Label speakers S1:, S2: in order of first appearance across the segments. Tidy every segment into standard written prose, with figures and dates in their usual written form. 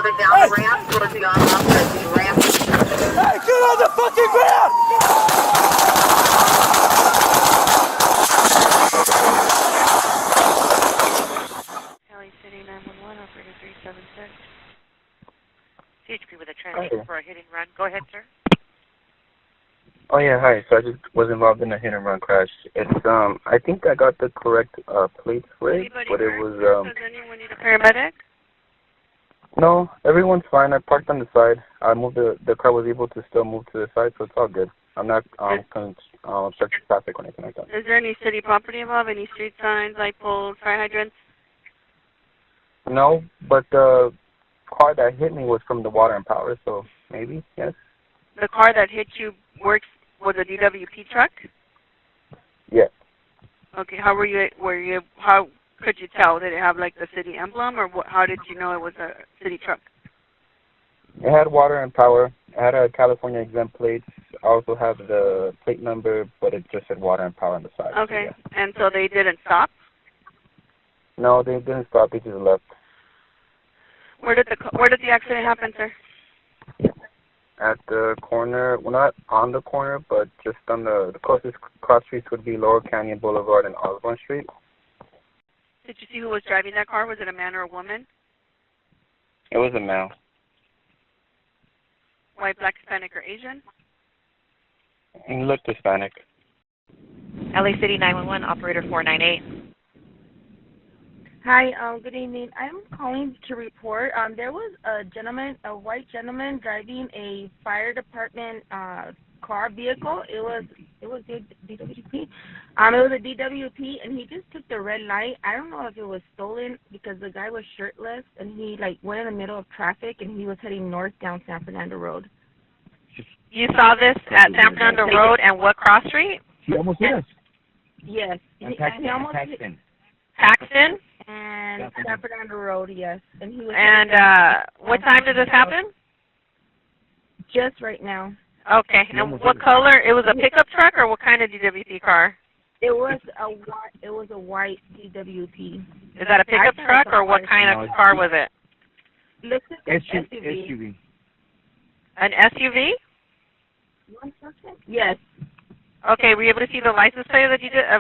S1: coming down the ramp towards the unauthorized ramp.
S2: Hey, get on the fucking ground!
S3: LA City 911, operator 376. CHP with a transfer for a hit and run. Go ahead, sir.
S4: Oh yeah, hi. So I just was involved in a hit and run crash. It's I think I got the correct plates for it, but it was
S3: Does anyone need a paramedic?
S4: no, everyone's fine. I parked on the side. I moved the car was able to still move to the side, so it's all good. I'm not obstructing traffic or anything like that.
S3: Is there any city property involved? Any street signs, light poles, fire hydrants?
S4: No, but the car that hit me was from the water and power, so maybe yes.
S3: The car that hit you was a DWP truck?
S4: Yes.
S3: Okay, how how could you tell? Did it have like the city emblem, or how did you know it was a city truck?
S4: It had water and power. It had a California exempt plate. I also have the plate number, but it just said water and power on the side.
S3: Okay,
S4: So, yeah.
S3: and so they didn't stop?
S4: No, they didn't stop. They just left.
S3: Where did the accident happen, sir?
S4: At the corner, well, not on the corner, but just on the closest cross streets would be Laurel Canyon Boulevard and Osborne Street.
S3: Did you see who was driving that car? Was it a man or a woman?
S4: It was a male.
S3: White, black, Hispanic, or Asian?
S4: He looked Hispanic.
S5: LA City 911, operator 498.
S6: Hi, good evening. I'm calling to report. There was a white gentleman driving a fire department car vehicle. It was DWP. It was a DWP, and he just took the red light. I don't know if it was stolen because the guy was shirtless, and he went in the middle of traffic, and he was heading north down San Fernando Road.
S3: You saw this at San Fernando Road and what cross street?
S2: He almost hit us.
S6: Yes. He almost hit
S3: Paxton?
S6: and San Fernando Road, yes. And he was.
S3: And what time did this happen?
S6: Just right now.
S3: Okay. And what color? It was a pickup truck, or what kind of DWP car?
S6: It was a white DWP.
S3: Is that a pickup truck, or what kind of car was it?
S6: Looks like an
S2: SUV.
S3: An SUV?
S6: Yes.
S3: Okay. Were you able to see the license plate of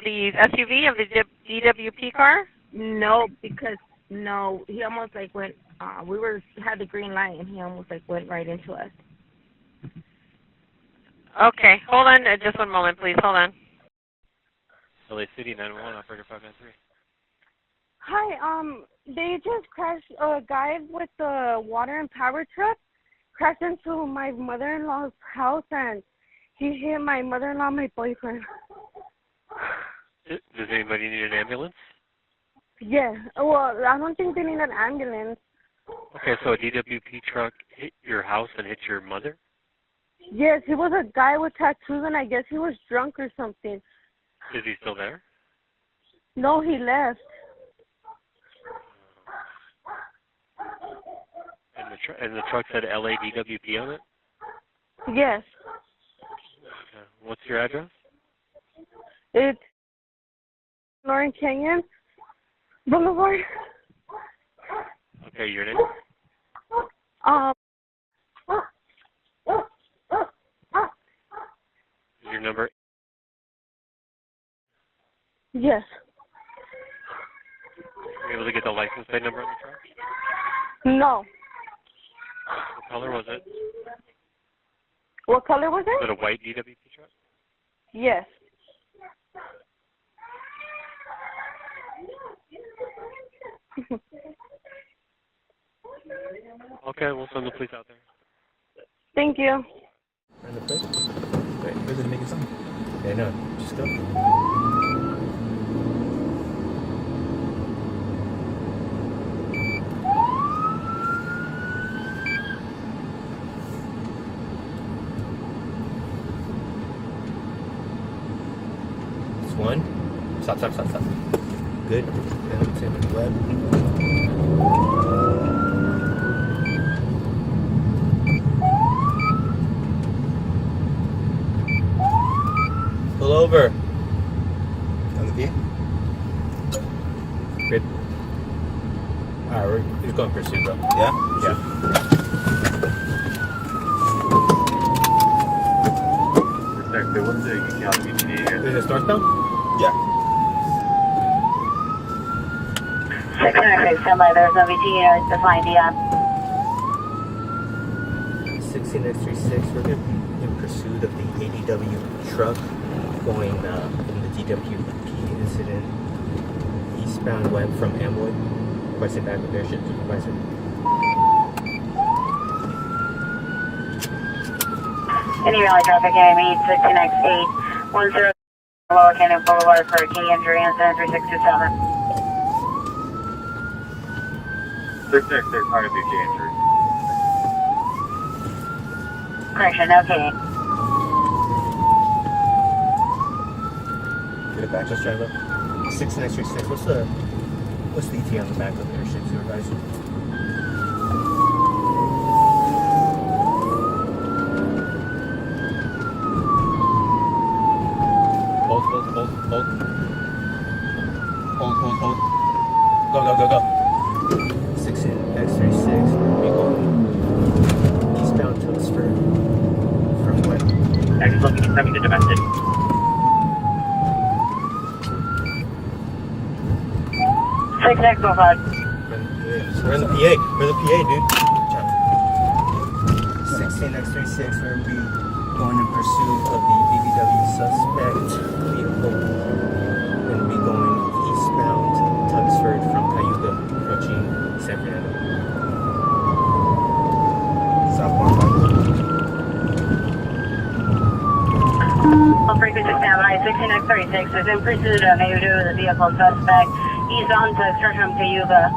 S3: the SUV of the DWP car?
S6: No, because he almost went. We had the green light, and he almost went right into us.
S3: Okay. Hold on, just one moment, please. Hold on.
S7: LA City 911, operator 593.
S8: Hi, they just crashed a guy with the water and power truck, crashed into my mother-in-law's house, and he hit my mother-in-law, my boyfriend.
S7: Does anybody need an ambulance?
S8: Yeah, well, I don't think they need an ambulance.
S7: Okay, so a DWP truck hit your house and hit your mother?
S8: Yes, he was a guy with tattoos, and I guess he was drunk or something.
S7: Is he still there?
S8: No, he left.
S7: And the truck said LADWP on it?
S8: Yes.
S7: Okay. What's your address?
S8: It's Laurel Canyon Boulevard.
S7: Okay, your name? Is your number?
S8: Yes.
S7: Were you able to get the license plate number on the truck?
S8: No.
S7: What color was it?
S8: What color was
S7: Was
S8: it?
S7: it a white DWP truck?
S8: Yes.
S7: Okay, we'll send the police out there.
S8: Thank you.
S2: Wait, where's it making sound? Yeah, no, just go. It's one. Stop. Good. Same with the web. Pull over. On the V. Good. Alright, we're just going pursuit, bro. Yeah? Yeah. Wait, what's the LAPD again? Is it northbound? Yeah.
S1: 696, stand by. There's no VT defined DI.
S2: 16X36, we're going to be in pursuit of the ADW truck going from the DWP incident eastbound west from Amboy. Requesting back with airship supervisor.
S1: Any rally traffic, AME 16X8, 10 Lower Canyon Boulevard for a key injury incident 3627.
S2: 6X6, how to be key injury?
S1: Correction, okay.
S2: Get it back, let's drive up. 16X36, what's the ETA on the back of the airship supervisor? Hold. Go. 16X36, we going eastbound Tillisford from west.
S7: Actually, looking at the domestic.
S1: Six next go five.
S2: We're in the PA. We're in the PA, dude. 16X36, we're going to be going in pursuit of the BBW suspect vehicle. We're going to be going eastbound Tuxford from Cayuga, approaching San Fernando. Southbound.
S1: All frequency standby. 16X36 is in pursuit of the vehicle suspect. He's on to start from Cayuga,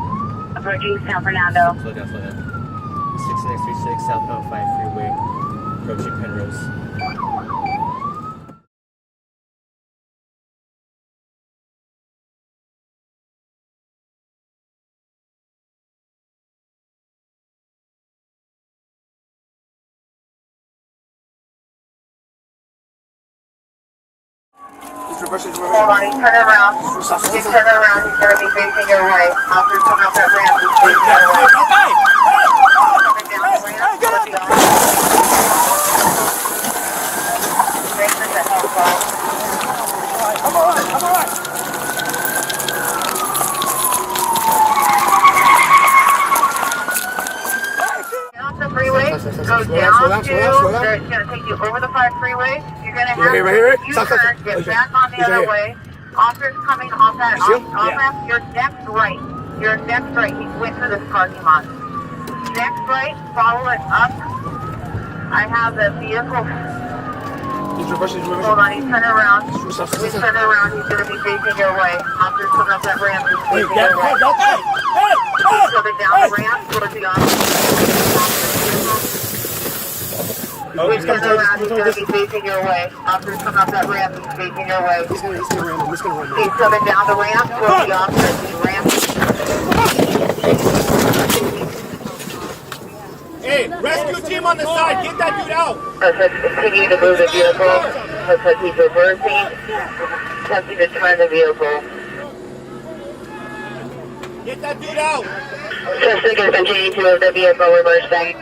S1: approaching San Fernando.
S2: Slow down. 16X36, southbound 5 freeway, approaching Penrose.
S1: Hold on, he's turning around. He's turning around. He's going to be facing your way. Officers come out that ramp. He's facing your way. Coming down the ramp. Get up! Thanks for the help, bro.
S2: I'm alright.
S1: Off the freeway, go down to, it's going to take you over the 5 freeway. You're going to have to U-turn, get back on the other way. Officers coming off that off-ramp, your next right. He went through this parking lot. Next right, follow it up. I have the vehicle. Hold on, he's turning around. He's going to be facing your way. Officers coming up that ramp, he's facing your way. He's coming down the ramp towards the officer. He's going to be facing your way. Officers come up that ramp, he's facing your way. He's coming down the ramp towards the officer. He's ramping.
S2: Hey, rescue team on the side, get that dude out!
S1: Let's continue to move the vehicle. Looks like he's reversing, attempting to turn the vehicle.
S2: Get that dude out!
S1: Suspect is continuing to move the vehicle, reversing.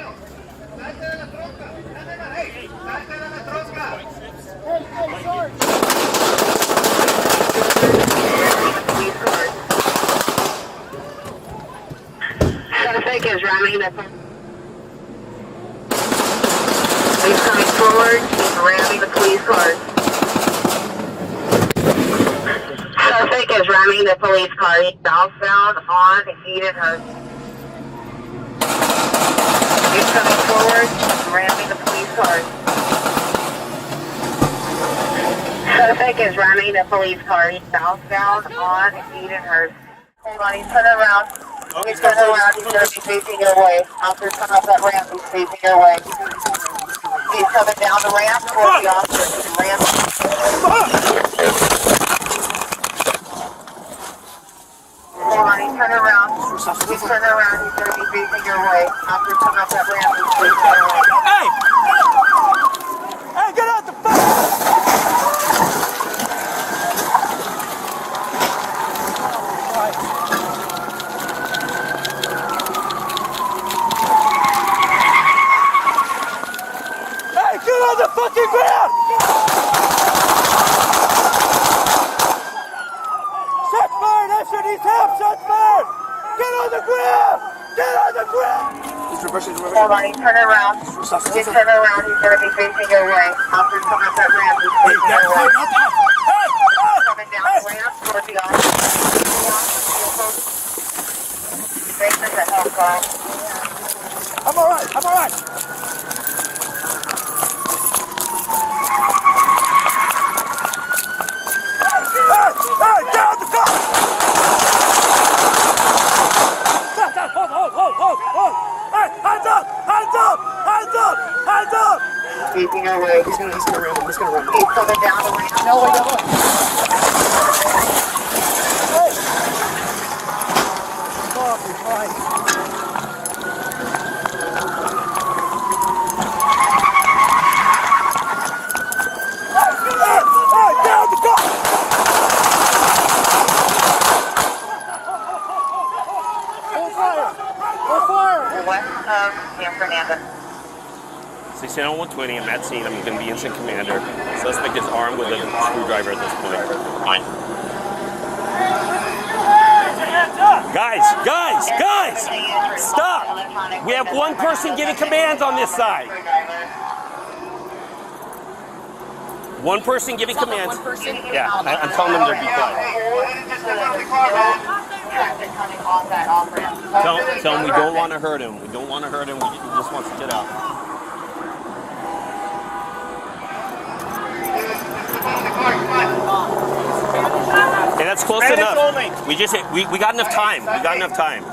S1: Suspect is ramming the... He's coming forward, he's ramming the police car. Suspect is ramming the police car. He's southbound on Edenhurst. He's coming forward, he's ramming the police car. Suspect is ramming the police car. He's southbound on Edenhurst. Hold on, he's turning around. He's turning around, he's going to be facing your way. Officers come up that ramp, he's facing your way. He's coming down the ramp towards the officer. He's ramping. Hold on, he's turning around. He's turning around. He's going to be facing your way. Officers coming up that ramp. He's facing your way.
S2: Hey, get out the fuck! Hey, get on the fucking ground!
S9: Officer needs help, shots fired! Get on the ground! Get on the ground!
S1: Hold on, you turn around. You turn around, he's going to be facing your way. Officer's coming up that ramp, he's facing your way. Coming down the ramp toward the officer. Make this a help call.
S9: I'm alright, I'm alright! Hey, get out the car! Stop, hold! Hey, hands up!
S1: Facing your way.
S2: He's gonna ram him.
S1: He's coming down the ramp.
S2: No, wait, no.
S9: Hey! Oh, you're fine. Hey, get out the car! Hold fire!
S1: West of San Fernando.
S10: 160120, I'm at scene. I'm going to be instant commander. Suspect is armed with a screwdriver at this point. Fine. Guys! Stop! We have one person giving commands on this side. One person giving commands. Yeah, I'm telling them to be quiet. Tell him we don't want to hurt him. We don't want to hurt him. He just wants to get out. Okay, that's close enough. We got enough time. We got enough time.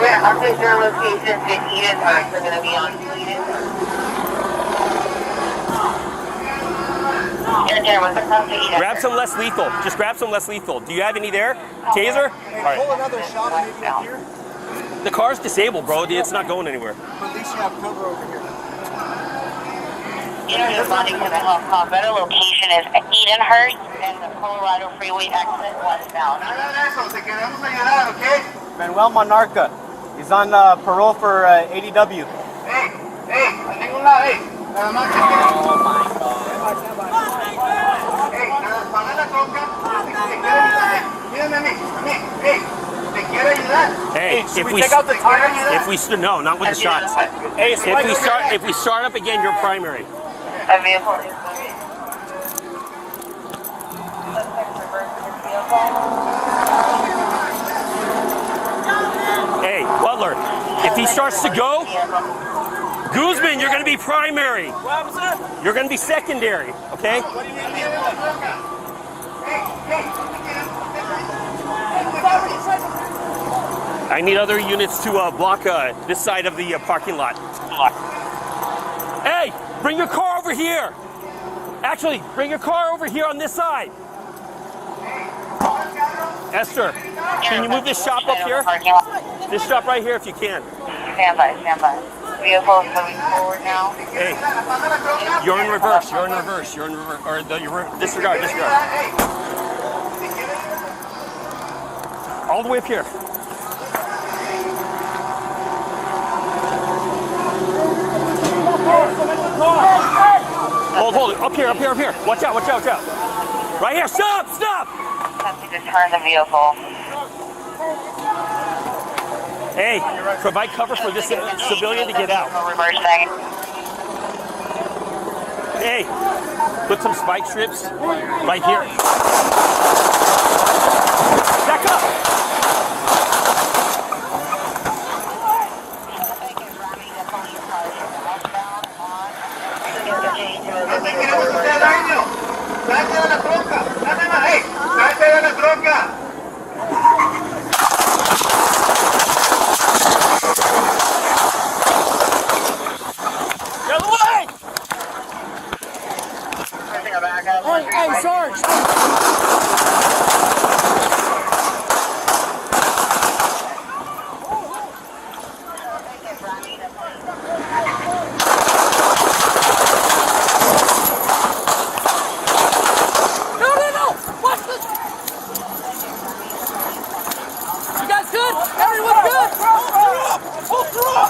S1: Yeah, I'll take your location. The Eden cars are going to be on Eden.
S10: Grab some less lethal. Just grab some less lethal. Do you have any there? Taser?
S9: Hey, pull another shot maybe up here.
S10: The car's disabled, bro. It's not going anywhere.
S9: But at least you have cover over here.
S1: You're responding to the health call. Better location is Edenhurst and the Colorado Freeway exit westbound.
S2: Manuel Monarca. He's on parole for ADW.
S10: Hey, if we take out the tires? No, not with the shots. Hey, if we start up again, you're primary.
S1: A vehicle.
S10: Hey, Butler, if he starts to go, Guzman, you're going to be primary. You're going to be secondary, okay? I need other units to block this side of the parking lot. Hey, bring your car over here. Actually, bring your car over here on this side. Esther, can you move this shop up here? This shop right here if you can.
S1: Stand by. Vehicles moving forward now.
S10: Hey, you're in reverse. Or disregard. All the way up here. Hold it. Up here. Watch out. Right here. Stop.
S1: Attempting to turn the vehicle.
S10: Hey, provide cover for this civilian to get out.
S1: Reversing.
S10: Hey, put some spike strips right here. Back up.
S9: Hey, Sarge! No! Watch this! You guys good? Everyone good? Pull through!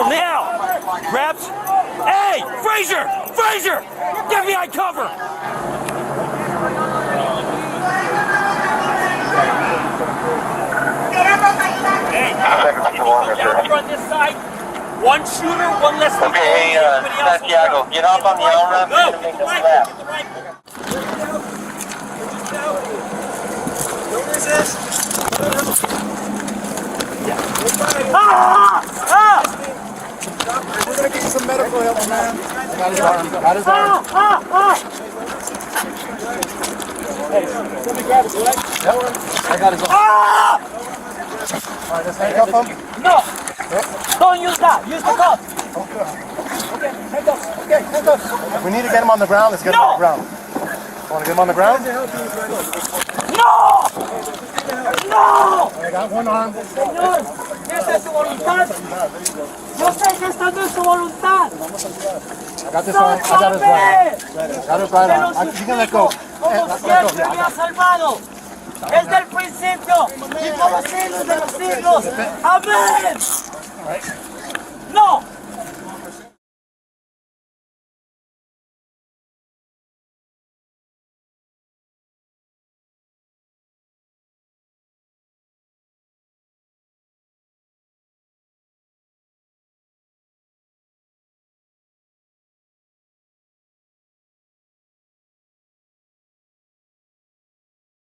S10: vehicle now. Grabs. Hey, Fraser! Fraser! Give me eye cover! Hey, down on this side. One shooter, one less than
S11: okay, Santiago, get off on the on-ramp and make a lap.
S9: Don't resist. We're going to get you some medical help, man. Got his arm. Got his arm. Hey, let me grab his leg. I got his arm. All right, let's handcuff him.
S10: No! Don't use that. Use the cuff.
S9: Okay, handcuffs. Okay, handcuffs. We need to get him on the ground. Let's get him on the ground. Want to get him on the ground?
S10: No! No!
S9: I got one arm.
S10: Señor, esa es su voluntad. Yo sé que esta no es su voluntad.
S9: I got this arm. I got his right. Got his right arm. You can let go.
S10: Como siempre me ha salvado. Desde el principio y por los siglos de los siglos. Amén. No.